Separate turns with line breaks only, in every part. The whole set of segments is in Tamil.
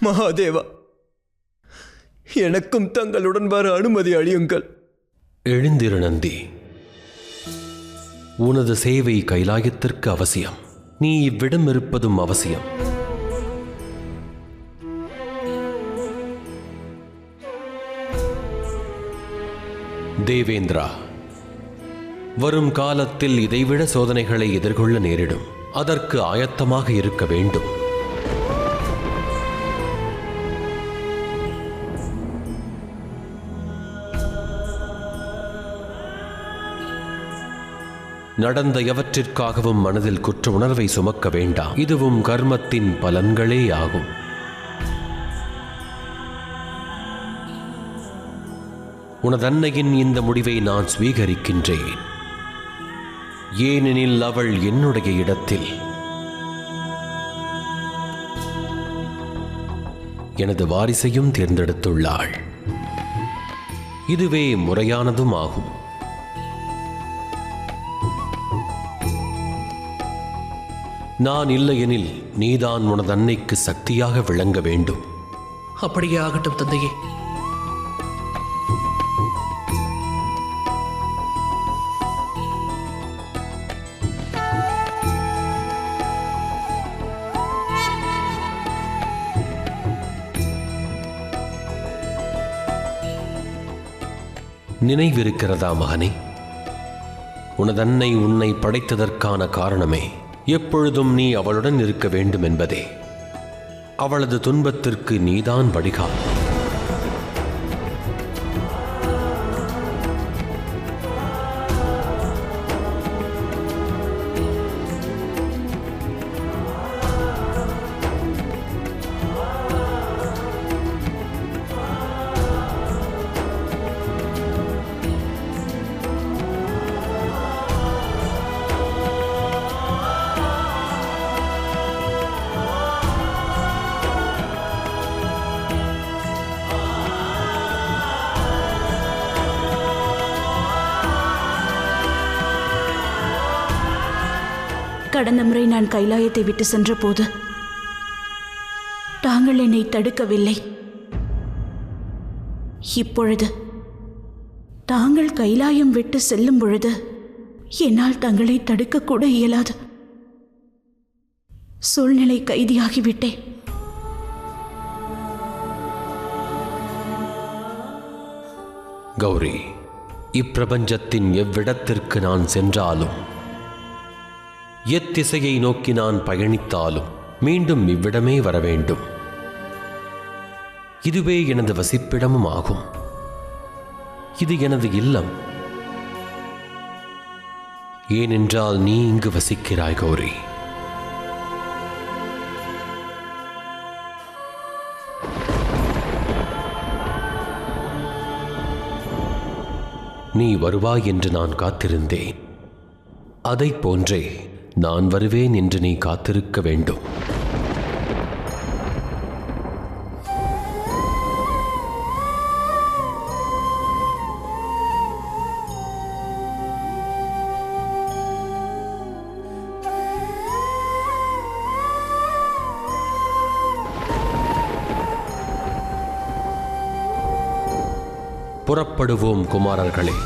மகாதேவா, எனக்கும் தங்களுடன் வர அனுமதி அளியுங்கள்.
எழுந்திரு நந்தி. உனது சேவை கைலாயத்திற்கு அவசியம். நீ இவ்விடம் இருப்பதும் அவசியம். தேவேந்திரா, வரும் காலத்தில் இதைவிட சோதனைகளை எதிர்கொள்ள நேரிடும். அதற்கு ஆயத்தமாக இருக்க வேண்டும். நடந்த எவற்றிற்காகவும் மனதில் குற்ற உணர்வை சுமக்க வேண்டாம். இதுவும் கர்மத்தின் பலன்களே ஆகும். உனது அன்னையின் இந்த முடிவை நான் ஸ்வீகரிக்கின்றேன். ஏனெனில் அவள் என்னுடைய இடத்தில் எனது வாரிசையும் தேர்ந்தெடுத்துள்ளாள். இதுவே முறையானதும் ஆகும். நான் இல்லையெனில் நீதான் உனது அன்னைக்கு சக்தியாக விளங்க வேண்டும்.
அப்படியே ஆகட்டும் தந்தையே.
நினைவிருக்கிறதா மகனே? உனது அன்னை உன்னை படைத்ததற்கான காரணமே எப்பொழுதும் நீ அவளுடன் இருக்க வேண்டும் என்பதே. அவளது துன்பத்திற்கு நீதான் வடிகால்.
கடந்த முறை நான் கைலாயத்தை விட்டு சென்ற போது தாங்கள் என்னை தடுக்கவில்லை. இப்பொழுது தாங்கள் கைலாயம் விட்டு செல்லும் பொழுது என்னால் தங்களை தடுக்க கூட இயலாது. சூழ்நிலை கைதியாகிவிட்டேன்.
கௌரி, இப்பிரபஞ்சத்தின் எவ்விடத்திற்கு நான் சென்றாலும், எத்திசையை நோக்கி நான் பயணித்தாலும் மீண்டும் இவ்விடமே வர வேண்டும். இதுவே எனது வசிப்பிடமும் ஆகும். இது எனது இல்லம். ஏனென்றால் நீ இங்கு வசிக்கிறாய் கௌரி. நீ வருவாய் என்று நான் காத்திருந்தேன். அதைப் போன்றே நான் வருவேன் என்று நீ காத்திருக்க வேண்டும். புறப்படுவோம் குமாரர்களே.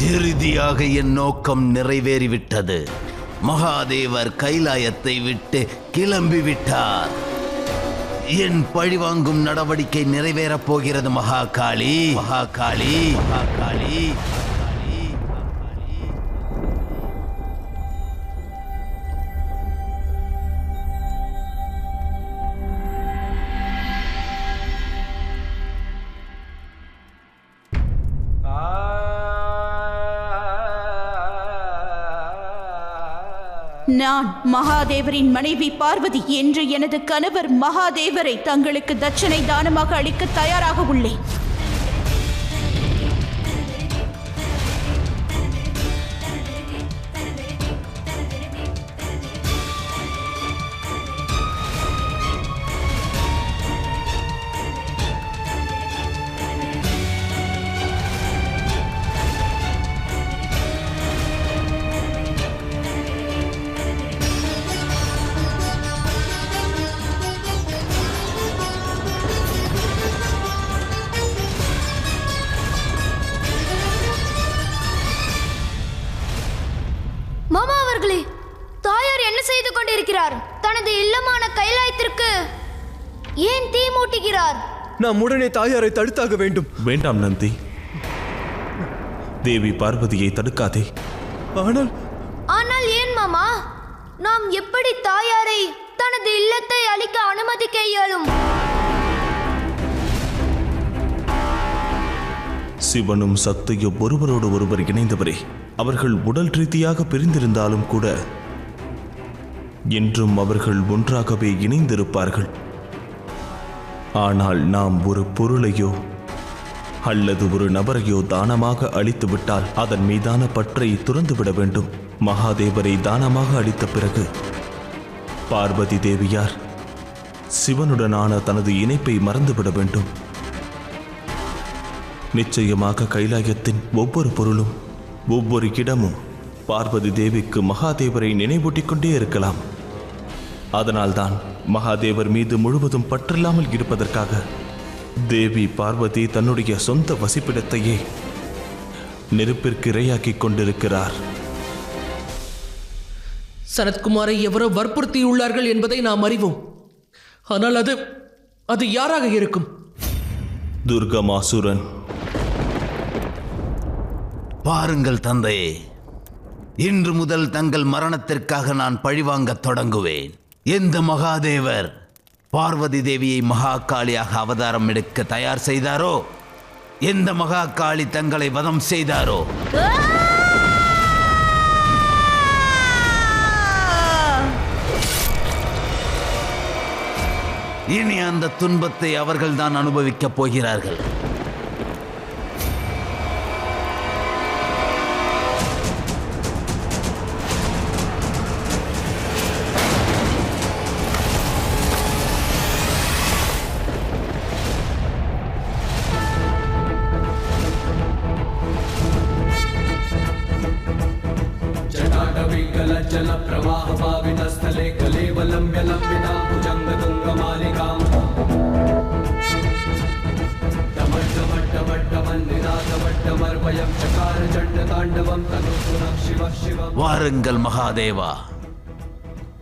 இறுதியாக என் நோக்கம் நிறைவேறிவிட்டது. மகாதேவர் கைலாயத்தை விட்டு கிளம்பிவிட்டார். என் பழிவாங்கும் நடவடிக்கை நிறைவேறப் போகிறது மகாகாளி. மகாகாளி மகாகாளி.
நான் மகாதேவரின் மனைவி பார்வதி என்று எனது கணவர் மகாதேவரை தங்களுக்கு தட்சணை தானமாக அளிக்க தயாராக உள்ளேன்.
மாமா அவர்களே, தாயார் என்ன செய்து கொண்டிருக்கிறார்? தனது இல்லமான கைலாயத்திற்கு ஏன் தீ மூட்டுகிறார்?
நாம் உடனே தாயாரை தடுத்தாக வேண்டும்.
வேண்டாம் நந்தி, தேவி பார்வதியை தடுக்காதே.
ஆனால் ஏன் மாமா? நாம் எப்படி தாயாரை தனது இல்லத்தை அழிக்க அனுமதிக்க இயலும்?
சிவனும் சக்தியும் ஒருவரோடு ஒருவர் இணைந்தவரே. அவர்கள் உடல் ரீதியாக பிரிந்திருந்தாலும் கூட என்றும் அவர்கள் ஒன்றாகவே இணைந்திருப்பார்கள். ஆனால் நாம் ஒரு பொருளையோ அல்லது ஒரு நபரையோ தானமாக அளித்து விட்டால் அதன் மீதான பற்றை துறந்துவிட வேண்டும். மகாதேவரை தானமாக அளித்த பிறகு பார்வதி தேவியார் சிவனுடனான தனது இணைப்பை மறந்துவிட வேண்டும். நிச்சயமாக கைலாயத்தின் ஒவ்வொரு பொருளும் ஒவ்வொரு இடமும் பார்வதி தேவிக்கு மகாதேவரை நினைவூட்டிக் கொண்டே இருக்கலாம். அதனால்தான் மகாதேவர் மீது முழுவதும் பற்றில்லாமல் இருப்பதற்காக தேவி பார்வதி தன்னுடைய சொந்த வசிப்பிடத்தையே நெருப்பிற்கு இரையாக்கிக் கொண்டிருக்கிறார்.
சனத்குமாரை எவரோ வற்புறுத்தியுள்ளார்கள் என்பதை நாம் அறிவோம். ஆனால் அது யாராக இருக்கும்?
துர்கமாசுரன்.
பாருங்கள் தந்தையே, இன்று முதல் தங்கள் மரணத்திற்காக நான் பழிவாங்கத் தொடங்குவேன். எந்த மகாதேவர் பார்வதி தேவியை மகாகாளியாக அவதாரம் எடுக்க தயார் செய்தாரோ, எந்த மகாகாளி தங்களை வதம் செய்தாரோ, இனி அந்த துன்பத்தை அவர்கள்தான் அனுபவிக்கப் போகிறார்கள்.
जल प्रवाह पावितस्थले कलेवलम्ब्य लम्बिता भुजंग तुंग मालिकाम् टमट्टमट्टमट्टमन्निनादमट्टमर्वयं चकार चण्ड ताण्डवं तनुपुरं शिव शिव.
வாருங்கள் மகாதேவா,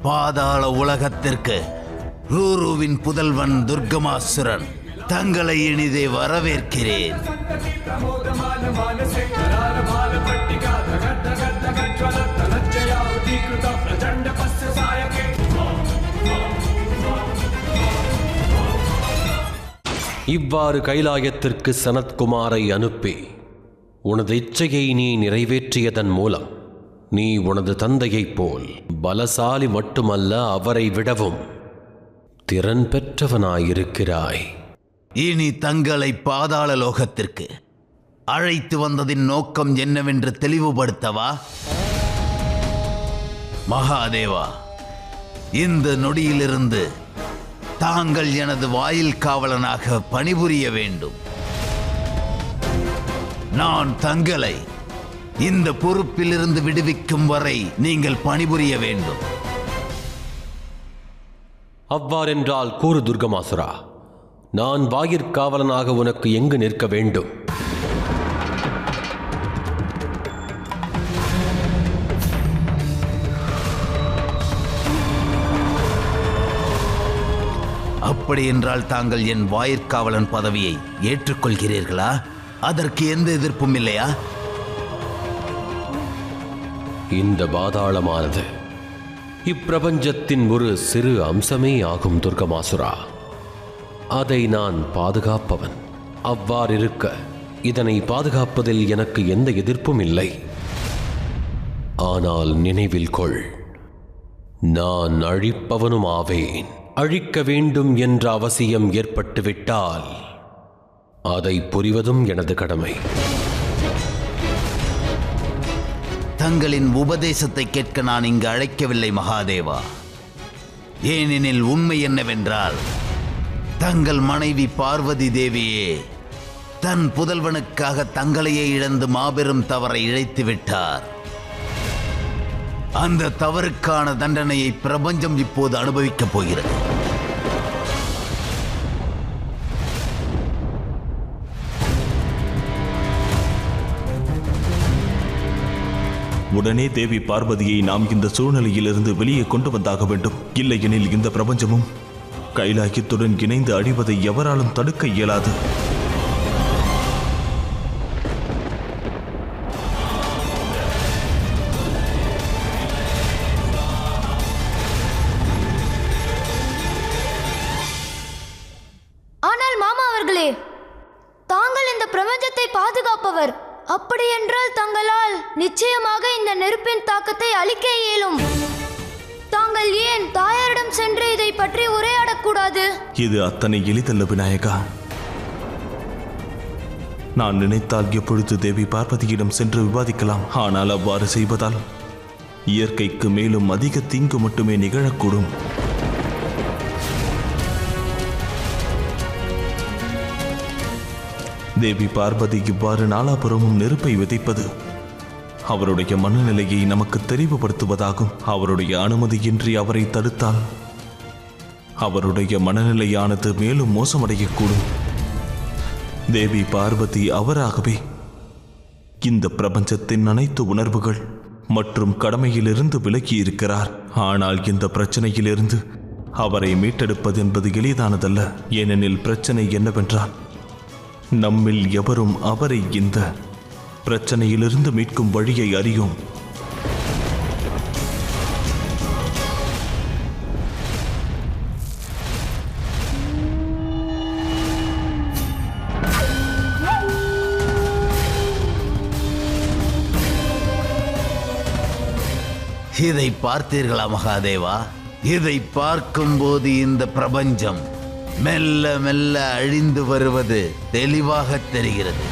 பாதாள உலகத்திற்கு ரூருவின் புதல்வன் துர்கமாசுரன் தங்களை இனிதே வரவேற்கிறேன்.
இவ்வாறு கைலாயத்திற்கு சனத்குமாரை அனுப்பி உனது இச்சையை நீ நிறைவேற்றியதன் மூலம் நீ உனது தந்தையைப் போல் பலசாலி மட்டுமல்ல, அவரை விடவும் திறன் பெற்றவனாயிருக்கிறாய்.
இனி தங்களை பாதாள லோகத்திற்கு அழைத்து வந்ததின் நோக்கம் என்னவென்று தெளிவுபடுத்தவா? மகாதேவா, இந்த நொடியிலிருந்து தாங்கள் எனது வாயில் காவலனாக பணிபுரிய வேண்டும். நான் தங்களை இந்த பொறுப்பிலிருந்து விடுவிக்கும் வரை நீங்கள் பணிபுரிய வேண்டும்.
அவ்வாறென்றால் கூறு துர்கமாசுரா, நான் வாயிற்காவலனாக உனக்கு எங்கு நிற்க வேண்டும்?
அப்படி என்றால் தாங்கள் என் வாயிற்காவலன் பதவியை ஏற்றுக்கொள்கிறீர்களா? அதற்கு எந்த எதிர்ப்பும் இல்லையா?
இந்த பாதாளமானது இப்பிரபஞ்சத்தின் ஒரு சிறு அம்சமே ஆகும் துர்கமாசுரா. அதை நான் பாதுகாப்பவன். அவ்வாறிருக்க இதனை பாதுகாப்பதில் எனக்கு எந்த எதிர்ப்பும் இல்லை. ஆனால் நினைவில் கொள், நான் அழிப்பவனும் ஆவேன். அழிக்க வேண்டும் என்ற அவசியம் ஏற்பட்டுவிட்டால் அதை புரிவதும் எனது கடமை.
தங்களின் உபதேசத்தை கேட்க நான் இங்கு அழைக்கவில்லை மகாதேவா. ஏனெனில் உண்மை என்னவென்றால், தங்கள் மனைவி பார்வதி தேவியே தன் புதல்வனுக்காக தங்களையே இழந்து மாபெரும் தவறை இழைத்து விட்டார். அந்த தவறுக்கான தண்டனையை பிரபஞ்சம் இப்போது அனுபவிக்கப் போகிறது.
உடனே தேவி பார்வதியை நாம் இந்த சூழ்நிலையிலிருந்து வெளியே கொண்டு வந்தாக வேண்டும். இல்லையெனில் இந்த பிரபஞ்சமும் கைலாயத்துடன் இணைந்து அழிவதை எவராலும் தடுக்க இயலாது.
ஆனால் மாமா அவர்களே, தாங்கள் இந்த பிரபஞ்சத்தை பாதுகாப்பவர். அப்படியென்றால் தங்களால் நிச்சயமாக இந்த நெருப்பின் தாக்கத்தை அழிக்க இயலும். தாங்கள் ஏன் தாயாரிடம் சென்று இதை பற்றி உரையாடக்கூடாது?
இது அத்தனை எளிதல்ல விநாயகா. நான் நினைத்தால் எப்பொழுது தேவி பார்வதியிடம் சென்று விவாதிக்கலாம். ஆனால் அவ்வாறு செய்வதால் இயற்கைக்கு மேலும் அதிக தீங்கு மட்டுமே நிகழக்கூடும். தேவி பார்வதி இவ்வாறு நாலாபுரமும் நெருப்பை விதைப்பது அவருடைய மனநிலையை நமக்கு தெளிவுபடுத்துவதாகும். அவருடைய அனுமதியின்றி அவரை தடுத்தால் அவருடைய மனநிலையானது மேலும் மோசமடையக்கூடும். தேவி பார்வதி அவராகவே இந்த பிரபஞ்சத்தின் அனைத்து உணர்வுகள் மற்றும் கடமையிலிருந்து விலகி இருக்கிறார். ஆனால் இந்த பிரச்சனையிலிருந்து அவரை மீட்டெடுப்பது என்பது எளிதானதல்ல. ஏனெனில் பிரச்சனை என்னவென்றால், நம்மில் எவரும் அவரை இந்த பிரச்சனையிலிருந்து மீட்கும் வழியை அறியும்.
இதை பார்த்தீர்களா மகாதேவா? இதை பார்க்கும்போது இந்த பிரபஞ்சம் மெல்ல மெல்ல அழிந்து வருவது தெளிவாக தெரிகிறது.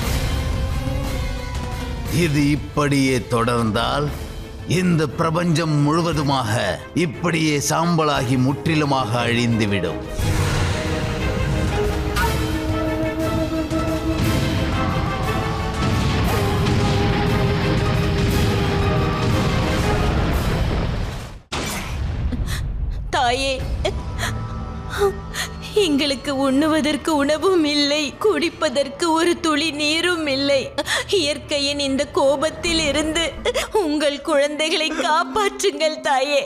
இது இப்படியே தொடர்ந்தால் இந்த பிரபஞ்சம் முழுவதுமாக இப்படியே சாம்பலாகி முற்றிலுமாக அழிந்துவிடும்.
தாயே, எங்களுக்கு உண்ணுவதற்கு உணவும் இல்லை, குடிப்பதற்கு ஒரு துளி நீரும் இல்லை. இயற்கையின் இந்த கோபத்தில் இருந்து உங்கள் குழந்தைகளை காப்பாற்றுங்கள் தாயே.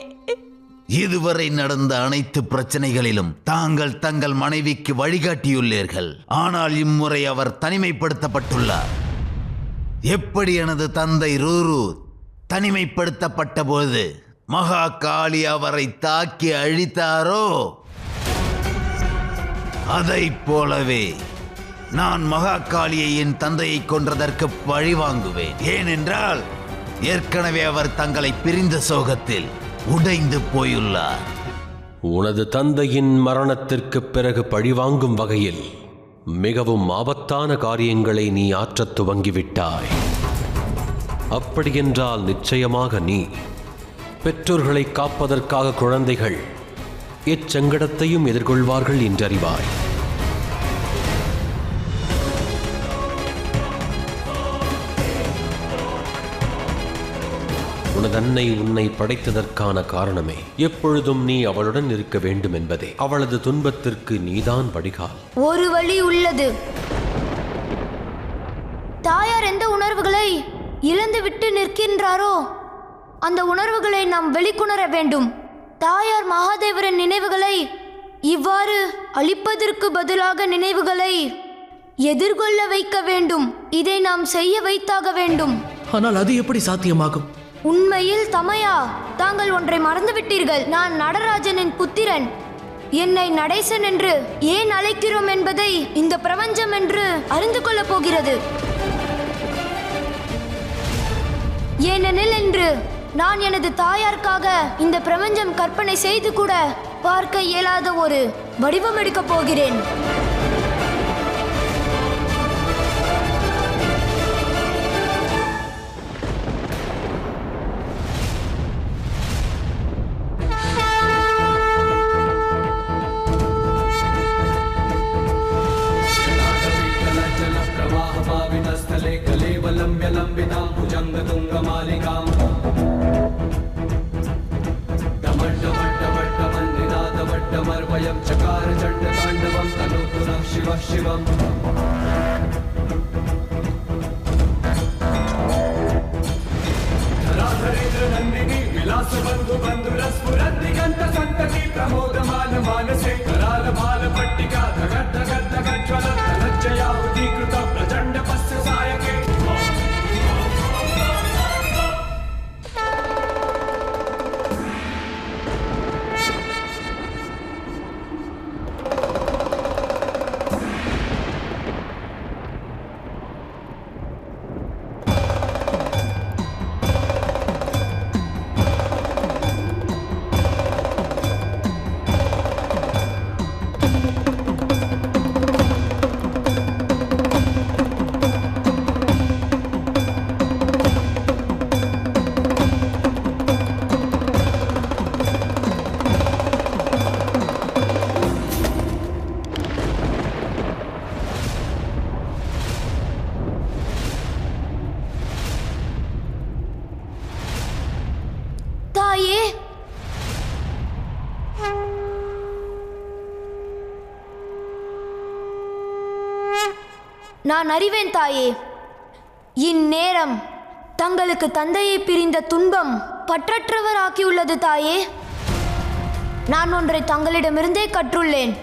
இதுவரை நடந்த அனைத்து பிரச்சனைகளிலும் தாங்கள் தங்கள் மனைவிக்கு வழிகாட்டியுள்ளீர்கள். ஆனால் இம்முறை அவர் தனிமைப்படுத்தப்பட்டுள்ளார். எப்படி எனது தந்தை ரூரு தனிமைப்படுத்தப்பட்ட போது மகா காளி அவரை தாக்கி அழித்தாரோ, அதைப் போலவே நான் மகாகாளியை என் தந்தையை கொன்றதற்கு பழி வாங்குவேன். ஏனென்றால் ஏற்கனவே அவர் தங்களை பிரிந்த சோகத்தில் உடைந்து போயுள்ளார்.
உனது தந்தையின் மரணத்திற்கு பிறகு பழிவாங்கும் வகையில் மிகவும் ஆபத்தான காரியங்களை நீ ஆற்றத் துவங்கிவிட்டாய். அப்படியென்றால் நிச்சயமாக நீ பெற்றோர்களை காப்பதற்காக குழந்தைகள் எச்சங்கடத்தையும் எதிர்கொள்வார்கள் என்றறிவாய். உனதன்னை உன்னை படைத்ததற்கான காரணமே எப்பொழுதும் நீ அவளுடன் இருக்க வேண்டும் என்பதே. அவளது துன்பத்திற்கு நீதான் வடிகால்.
ஒரு வழி உள்ளது. தாயார் எந்த உணர்வுகளை இழந்து விட்டு நிற்கின்றாரோ அந்த உணர்வுகளை நாம் வெளிக்கொணர வேண்டும். தாயார் மகாதேவரின் நினைவுகளை இவ்வாறு அழிப்பதற்கு பதிலாக நினைவுகளை எதிர்கொள்ள வைக்க வேண்டும். இதை நாம் செய்ய வைத்தாக வேண்டும்.
ஆனால் அது எப்படி சாத்தியமாகும்?
உண்மையில் தமையா, தாங்கள் ஒன்றை மறந்துவிட்டீர்கள். நான் நடராஜனின் புத்திரன். என்னை நடேசன் என்று ஏன் அழைக்கிறோம் என்பதை இந்த பிரபஞ்சம் என்று அறிந்து கொள்ளப் போகிறது. ஏனெனில் என்று நான் எனது தாயாருக்காக இந்த பிரபஞ்சம் கற்பனை செய்து கூட பார்க்க இயலாத ஒரு வடிவம் எடுக்கப் போகிறேன்.
स्थले कलेवलम्ब्य लम्बितां भुजङ्गतुङ्गमालिकां डमड्डमड्डमड्डमन्निनादमड्डमर्वयं चकार चण्डताण्डवं तनोतु नः शिवः शिवम् धराधरेन्द्रनन्दिनी विलासबन्धुबन्धुरस्फुरद्दिगन्तसन्तति प्रमोदमान मानसे करालभालपट्टिका धगद्धगद्धगज्ज्वलज्जयाहुतीकृत प्रचण्डपस्य सायके
நான் அறிவேன் தாயே. இந்நேரம் தங்களுக்கு தந்தையை பிரிந்த துன்பம் பற்றற்றவர் ஆக்கியுள்ளது தாயே. நான் ஒன்றை தங்களிடமிருந்தே கற்றுள்ளேன்.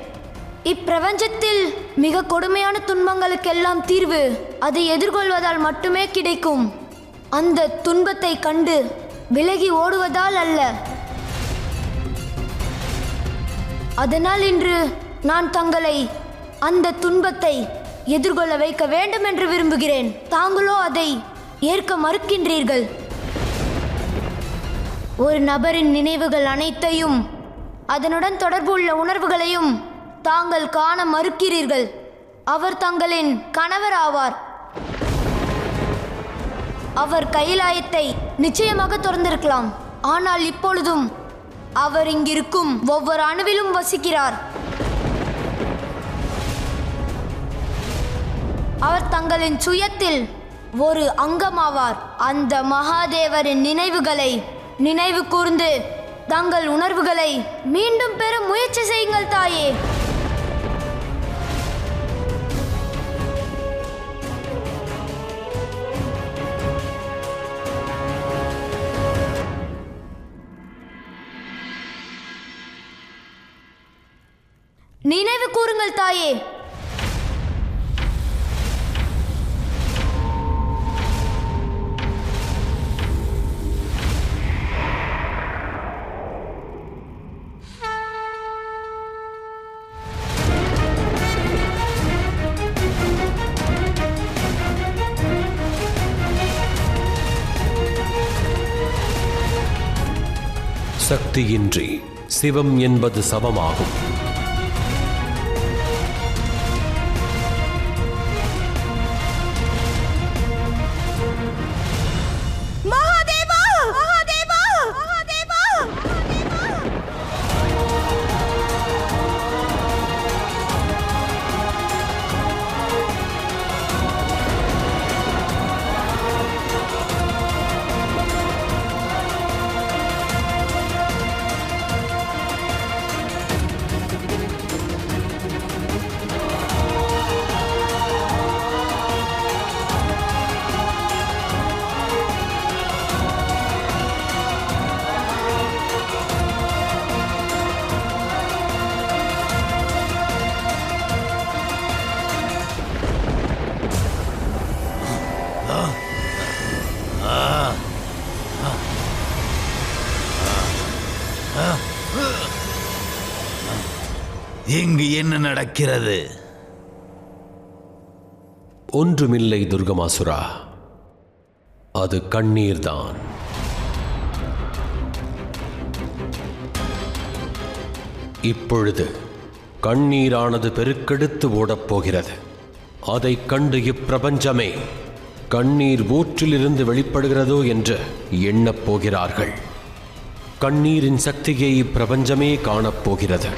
இப்பிரபஞ்சத்தில் மிக கொடுமையான துன்பங்களுக்கெல்லாம் தீர்வு அதை எதிர்கொள்வதால் மட்டுமே கிடைக்கும். அந்த துன்பத்தை கண்டு விலகி ஓடுவதால் அல்ல. அதனால் இன்று நான் தங்களை அந்த துன்பத்தை எதிர்கொள்ள வைக்க வேண்டும் என்று விரும்புகிறேன். தாங்களோ அதை ஏற்க மறுக்கின்றீர்கள். ஒரு நபரின் நினைவுகள் அனைத்தையும் அதனுடன் தொடர்புள்ள உணர்வுகளையும் தாங்கள் காண மறுக்கிறீர்கள். அவர் தங்களின் கணவர் ஆவார். அவர் கைலாயத்தை நிச்சயமாக திறந்திருக்கலாம். ஆனால் இப்பொழுதும் அவர் இங்கிருக்கும் ஒவ்வொரு அணுவிலும் வசிக்கிறார். அவர் தங்களின் சுயத்தில் ஒரு அங்கமாவார். அந்த மகாதேவரின் நினைவுகளை நினைவு கூர்ந்து தங்கள் உணர்வுகளை மீண்டும் பெற முயற்சி செய்யுங்கள் தாயே. நினைவு கூறுங்கள் தாயே.
சக்தியின்றி சிவம் என்பது சவமாகும்.
இங்கு என்ன நடக்கிறது?
ஒன்றுமில்லை துர்கமாசுரா, அது கண்ணீர்தான். இப்பொழுது கண்ணீரானது பெருக்கெடுத்து ஓடப் போகிறது. அதைக் கண்டு இப்பிரபஞ்சமே கண்ணீர் ஊற்றிலிருந்து வெளிப்படுகிறதோ என்று எண்ணப் போகிறார்கள். கண்ணீரின் சக்தியை இப்பிரபஞ்சமே காணப்போகிறது.